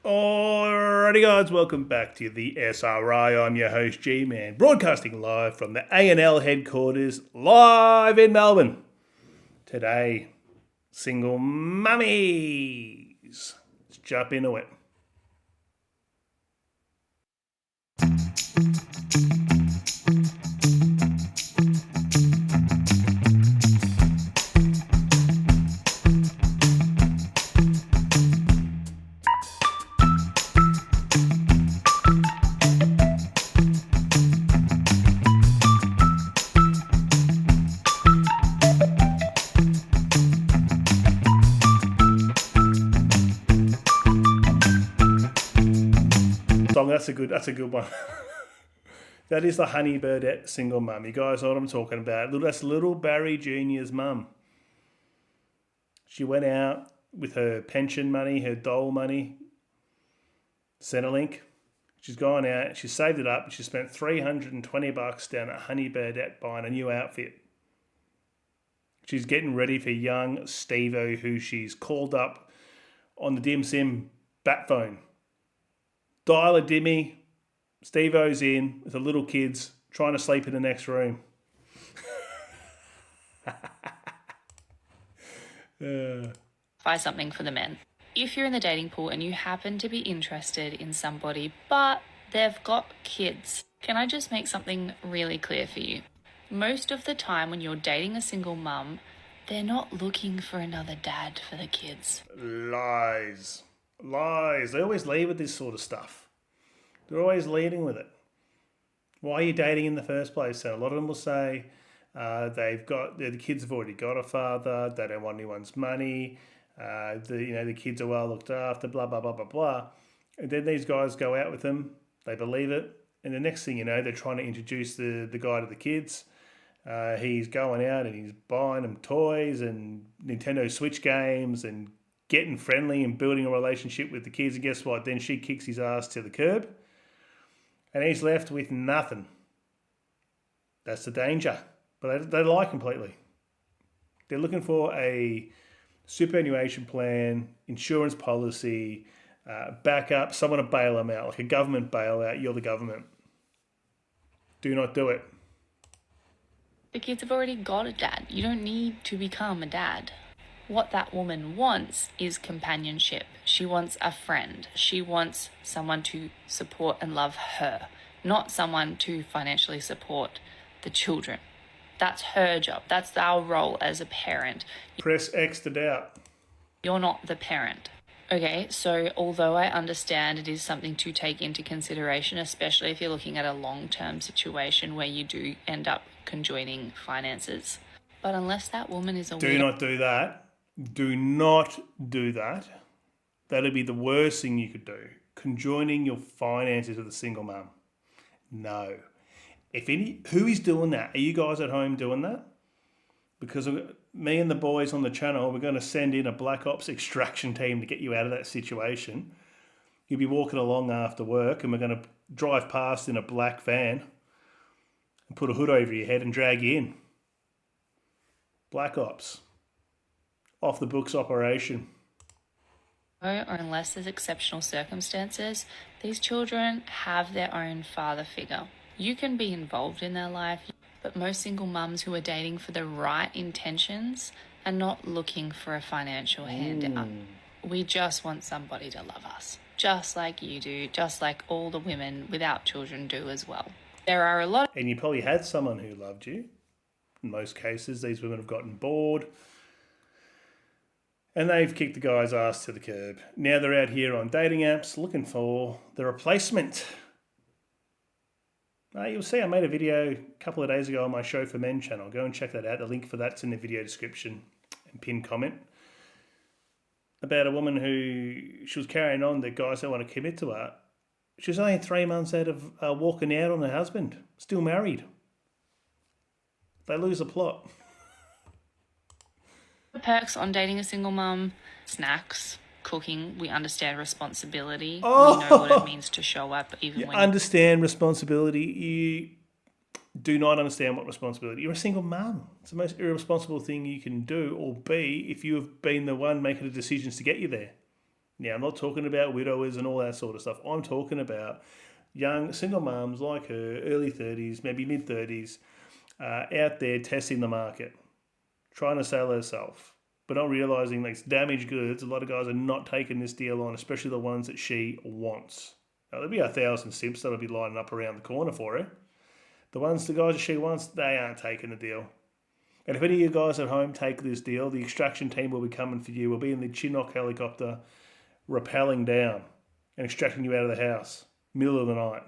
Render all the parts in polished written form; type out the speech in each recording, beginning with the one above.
Alrighty guys, welcome back to the S.R.I. I'm your host G-Man, broadcasting live from the A&L headquarters, live in Melbourne. Today, single mummies. Let's jump into it. Song, that's a good one. That is the Honey Birdette single mum. You guys know what I'm talking about. That's little Barry Jr.'s mum. She went out with her pension money, her dole money, Centrelink. She's gone out, she saved it up, and she spent $320 down at Honey Birdette buying a new outfit. She's getting ready for young Steve-O, who she's called up on the dim sim bat phone. Dial a dimmy. Steve-O's in with the little kids trying to sleep in the next room. Buy something for the men. If you're in the dating pool and you happen to be interested in somebody, but they've got kids, can I just make something really clear for you? Most of the time when you're dating a single mum, they're not looking for another dad for the kids. Lies. They always lead with this sort of stuff. They're always leading with it. Why are you dating in the first place? So a lot of them will say the kids have already got a father. They don't want anyone's money. The kids are well looked after. Blah blah blah blah blah. And then these guys go out with them. They believe it, and the next thing you know, they're trying to introduce the guy to the kids. He's going out and he's buying them toys and Nintendo Switch games and getting friendly and building a relationship with the kids. And guess what? Then she kicks his ass to the curb and he's left with nothing. That's the danger. But they lie completely. They're looking for a superannuation plan, insurance policy, backup, someone to bail them out, like a government bailout. You're the government. Do not do it. The kids have already got a dad. You don't need to become a dad. What that woman wants is companionship. She wants a friend. She wants someone to support and love her, not someone to financially support the children. That's her job. That's our role as a parent. Press X to doubt. You're not the parent. Okay, so although I understand it is something to take into consideration, especially if you're looking at a long-term situation where you do end up conjoining finances, but unless that woman is a Do not do that. Do not do that. That'd be the worst thing you could do. Conjoining your finances with a single mum. No. Who is doing that? Are you guys at home doing that? Because me and the boys on the channel, we're going to send in a Black Ops extraction team to get you out of that situation. You'll be walking along after work and we're going to drive past in a black van and put a hood over your head and drag you in. Black Ops. Off the books operation. Or unless there's exceptional circumstances, these children have their own father figure. You can be involved in their life, but most single mums who are dating for the right intentions are not looking for a financial handout. We just want somebody to love us, just like you do, just like all the women without children do as well. There are a lot. And you probably had someone who loved you. In most cases, these women have gotten bored and they've kicked the guy's ass to the curb. Now they're out here on dating apps looking for the replacement. You'll see I made a video a couple of days ago on my Show for Men channel. Go and check that out. The link for that's in the video description and pinned comment. About a woman who she was carrying on that guys don't want to commit to her. She was only 3 months out of walking out on her husband. Still married. They lose the plot. The perks on dating a single mum: snacks, cooking. We understand responsibility. Oh. We know what it means to show up even You when understand responsibility. You do not understand what responsibility. You're a single mum. It's the most irresponsible thing you can do or be if you have been the one making the decisions to get you there. Now, I'm not talking about widowers and all that sort of stuff. I'm talking about young single mums like her, early 30s, maybe mid 30s, out there testing the market, trying to sell herself, but not realising that it's damaged goods. A lot of guys are not taking this deal on, especially the ones that she wants. Now, there'll be 1,000 simps that'll be lining up around the corner for her. The guys that she wants, they aren't taking the deal. And if any of you guys at home take this deal, the extraction team will be coming for you. We'll be in the Chinook helicopter, rappelling down and extracting you out of the house, middle of the night.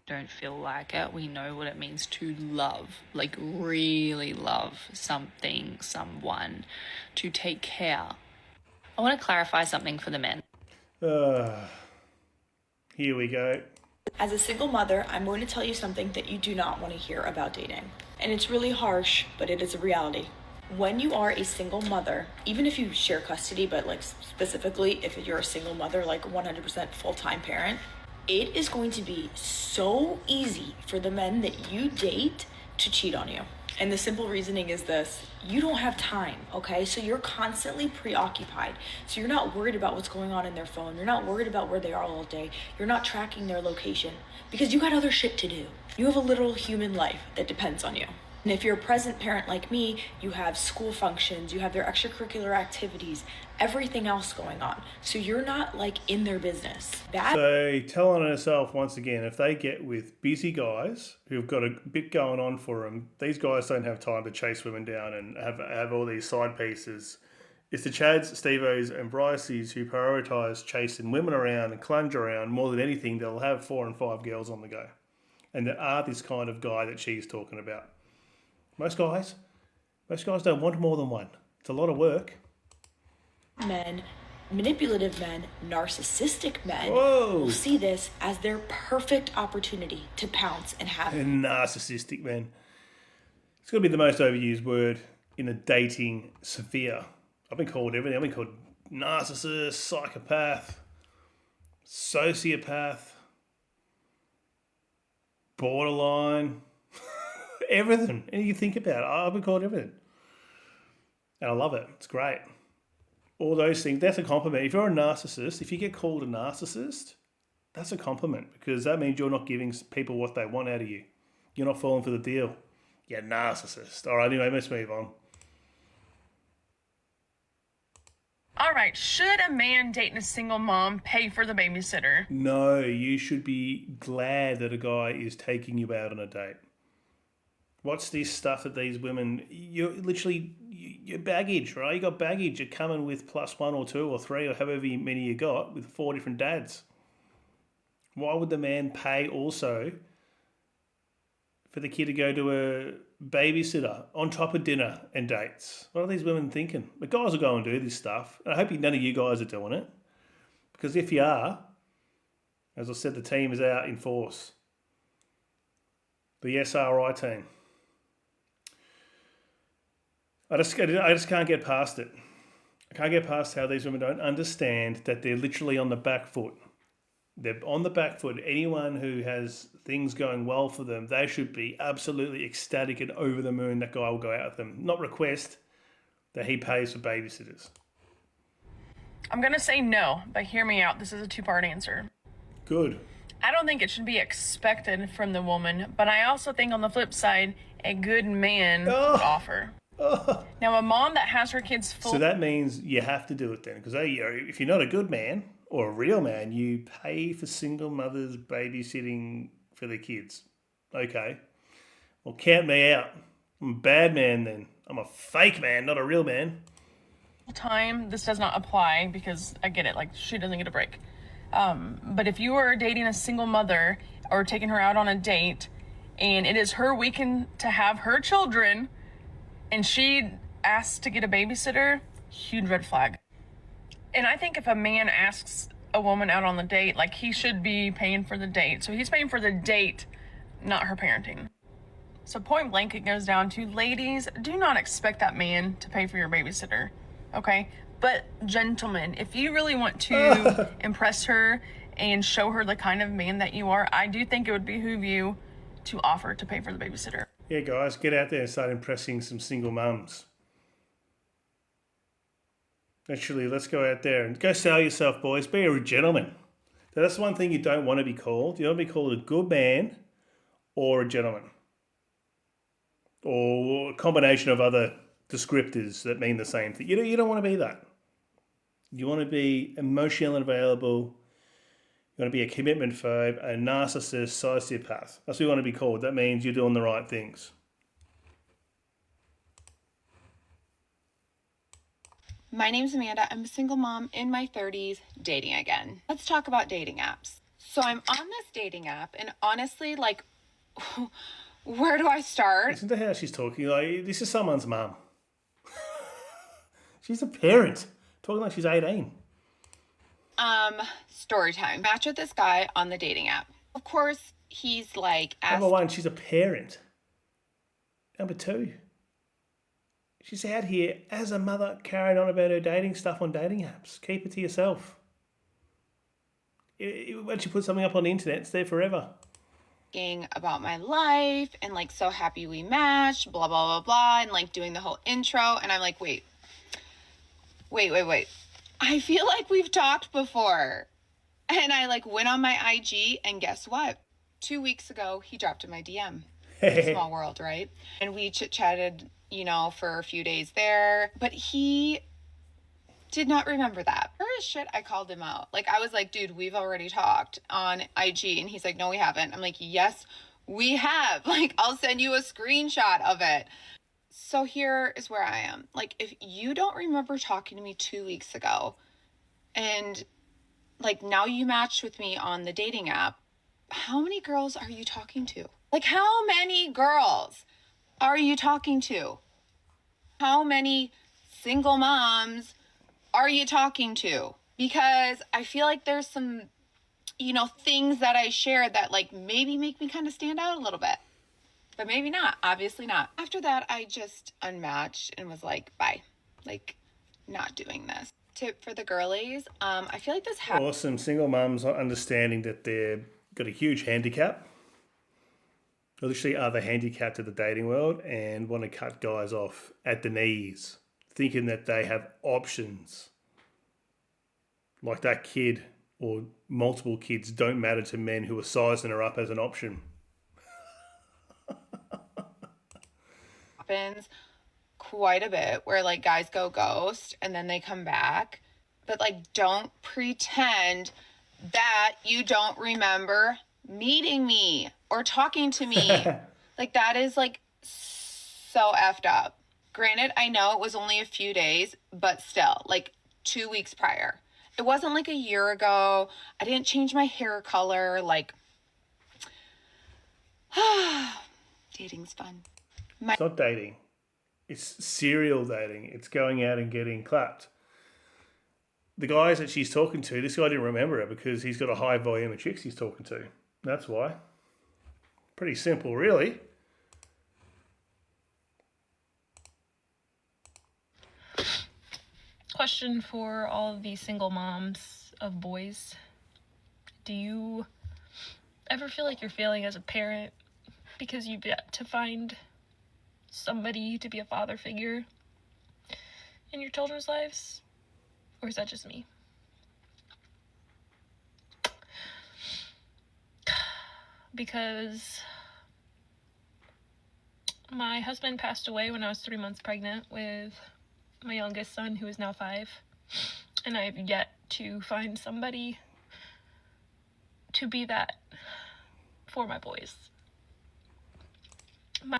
Don't feel like it. We know what it means to love, like really love something, someone, to take care. I want to clarify something for the men. Here we go. As a single mother, I'm going to tell you something that you do not want to hear about dating. And it's really harsh, but it is a reality. When you are a single mother, even if you share custody, but like specifically if you're a single mother, like 100% full-time parent, it is going to be so easy for the men that you date to cheat on you. And the simple reasoning is this: you don't have time, okay? So you're constantly preoccupied. So you're not worried about what's going on in their phone. You're not worried about where they are all day. You're not tracking their location because you got other shit to do. You have a literal human life that depends on you. And if you're a present parent like me, you have school functions, you have their extracurricular activities, everything else going on. So you're not like in their business. So telling herself once again, if they get with busy guys who've got a bit going on for them, these guys don't have time to chase women down and have all these side pieces. It's the Chads, Steve-O's and Bryce's who prioritise chasing women around and clunge around more than anything. They'll have 4 and 5 girls on the go. And there are this kind of guy that she's talking about. Most guys don't want more than one. It's a lot of work. Men, manipulative men, narcissistic men Whoa. will see this as their perfect opportunity to pounce and have. Narcissistic men. It's going to be the most overused word in a dating sphere. I've been called everything. I've been called narcissist, psychopath, sociopath, borderline. Everything. And you think about it, I've been called everything. And I love it. It's great. All those things, that's a compliment. If you're a narcissist, if you get called a narcissist, that's a compliment because that means you're not giving people what they want out of you. You're not falling for the deal. You're a narcissist. All right, anyway, let's move on. All right, should a man dating a single mom pay for the babysitter? No, you should be glad that a guy is taking you out on a date. What's this stuff that these women, you're literally, your baggage, right? You got baggage. You're coming with plus 1 or 2 or 3 or however many you got with 4 different dads. Why would the man pay also for the kid to go to a babysitter on top of dinner and dates? What are these women thinking? The guys will go and do this stuff. And I hope none of you guys are doing it. Because if you are, as I said, the team is out in force. The S.R.I team. I just can't get past it. I can't get past how these women don't understand that they're literally on the back foot. They're on the back foot. Anyone who has things going well for them, they should be absolutely ecstatic and over the moon that guy will go out with them. Not request that he pays for babysitters. I'm going to say no, but hear me out. This is a 2-part answer. Good. I don't think it should be expected from the woman, but I also think on the flip side, a good man would offer. Now, a mom that has her kids full... So that means you have to do it then. Because if you're not a good man or a real man, you pay for single mothers babysitting for their kids. Okay. Well, count me out. I'm a bad man then. I'm a fake man, not a real man. Time, this does not apply because I get it. Like, she doesn't get a break. But if you are dating a single mother or taking her out on a date and it is her weekend to have her children and she asks to get a babysitter, huge red flag. And I think if a man asks a woman out on the date, like, he should be paying for the date. So he's paying for the date, not her parenting. So point blank, it goes down to, ladies, do not expect that man to pay for your babysitter, okay? But gentlemen, if you really want to impress her and show her the kind of man that you are, I do think it would behoove you to offer to pay for the babysitter. Yeah, guys, get out there and start impressing some single mums. Actually, let's go out there and go sell yourself, boys. Be a gentleman. So that's one thing you don't want to be called. You don't want to be called a good man or a gentleman, or a combination of other descriptors that mean the same thing. You don't want to be that. You want to be emotional and available. You want to be a commitment phobe, a narcissist, sociopath. That's what you want to be called. That means you're doing the right things. My name's Amanda. I'm a single mom in my 30s, dating again. Let's talk about dating apps. So I'm on this dating app, and honestly, like, where do I start? Listen to how she's talking. Like, this is someone's mum. She's a parent. Talking like she's 18. Story time. Match with this guy on the dating app. Of course, he's like, Number one, she's a parent. Number two, she's out here as a mother carrying on about her dating stuff on dating apps. Keep it to yourself. Once you put something up on the internet, it's there forever. About my life and like, so happy we matched, blah, blah, blah, blah, and like doing the whole intro. And I'm like, wait. I feel like we've talked before. And I like went on my IG, and guess what? 2 weeks ago, he dropped in my DM. Small world, right? And we chit-chatted, for a few days there. But he did not remember that. For his shit, I called him out. Like, I was like, dude, we've already talked on IG. And he's like, no, we haven't. I'm like, yes, we have. Like, I'll send you a screenshot of it. So here is where I am. Like, if you don't remember talking to me 2 weeks ago, and like now you matched with me on the dating app, how many girls are you talking to? Like, how many girls are you talking to? How many single moms are you talking to? Because I feel like there's some, things that I share that like maybe make me kind of stand out a little bit. But maybe not. Obviously not. After that, I just unmatched and was like, bye. Like, not doing this. Tip for the girlies. I feel like this happens. Awesome. Single mums not understanding that they've got a huge handicap. They literally are the handicap to the dating world and want to cut guys off at the knees, thinking that they have options. Like that kid or multiple kids don't matter to men who are sizing her up as an option. Happens quite a bit where like guys go ghost and then they come back, but like don't pretend that you don't remember meeting me or talking to me. Like, that is like so effed up. Granted, I know it was only a few days, but still, like 2 weeks prior. It wasn't like a year ago. I didn't change my hair color. Like, dating's fun. It's not dating. It's serial dating. It's going out and getting clapped. The guys that she's talking to, this guy didn't remember her because he's got a high volume of chicks he's talking to. That's why. Pretty simple, really. Question for all of these single moms of boys. Do you ever feel like you're failing as a parent because you've yet to find somebody to be a father figure in your children's lives? Or is that just me? Because my husband passed away when I was 3 months pregnant with my youngest son, who is now 5. And I've yet to find somebody to be that for my boys.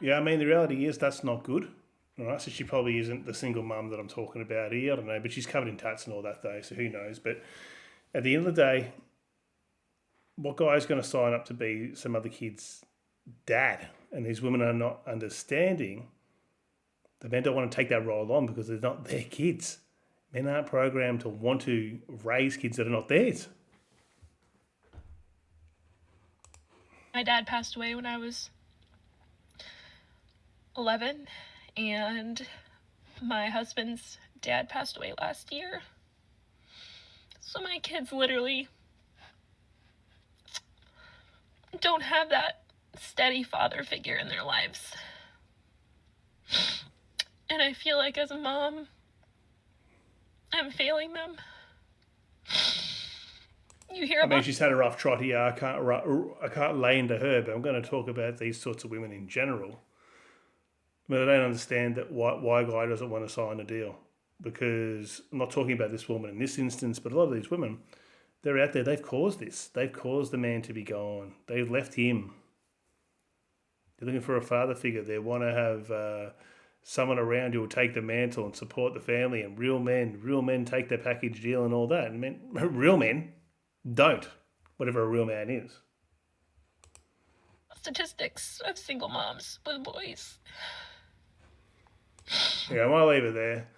Yeah, I mean, the reality is that's not good. All right, so she probably isn't the single mum that I'm talking about here. I don't know, but she's covered in tats and all that, though, so who knows. But at the end of the day, what guy's going to sign up to be some other kid's dad? And these women are not understanding. The men don't want to take that role on because they're not their kids. Men aren't programmed to want to raise kids that are not theirs. My dad passed away when I was 11, and my husband's dad passed away last year. So my kids literally don't have that steady father figure in their lives. And I feel like as a mom, I'm failing them. You hear I mean, about she's had a rough trot here. I can't lay into her, but I'm going to talk about these sorts of women in general. But I don't understand that why a guy doesn't want to sign a deal. Because I'm not talking about this woman in this instance, but a lot of these women, they're out there, they've caused this. They've caused the man to be gone. They've left him. They're looking for a father figure. They want to have someone around who will take the mantle and support the family. And real men take their package deal and all that. And real men don't, whatever a real man is. statistics of single moms with boys. Yeah, I might leave it there.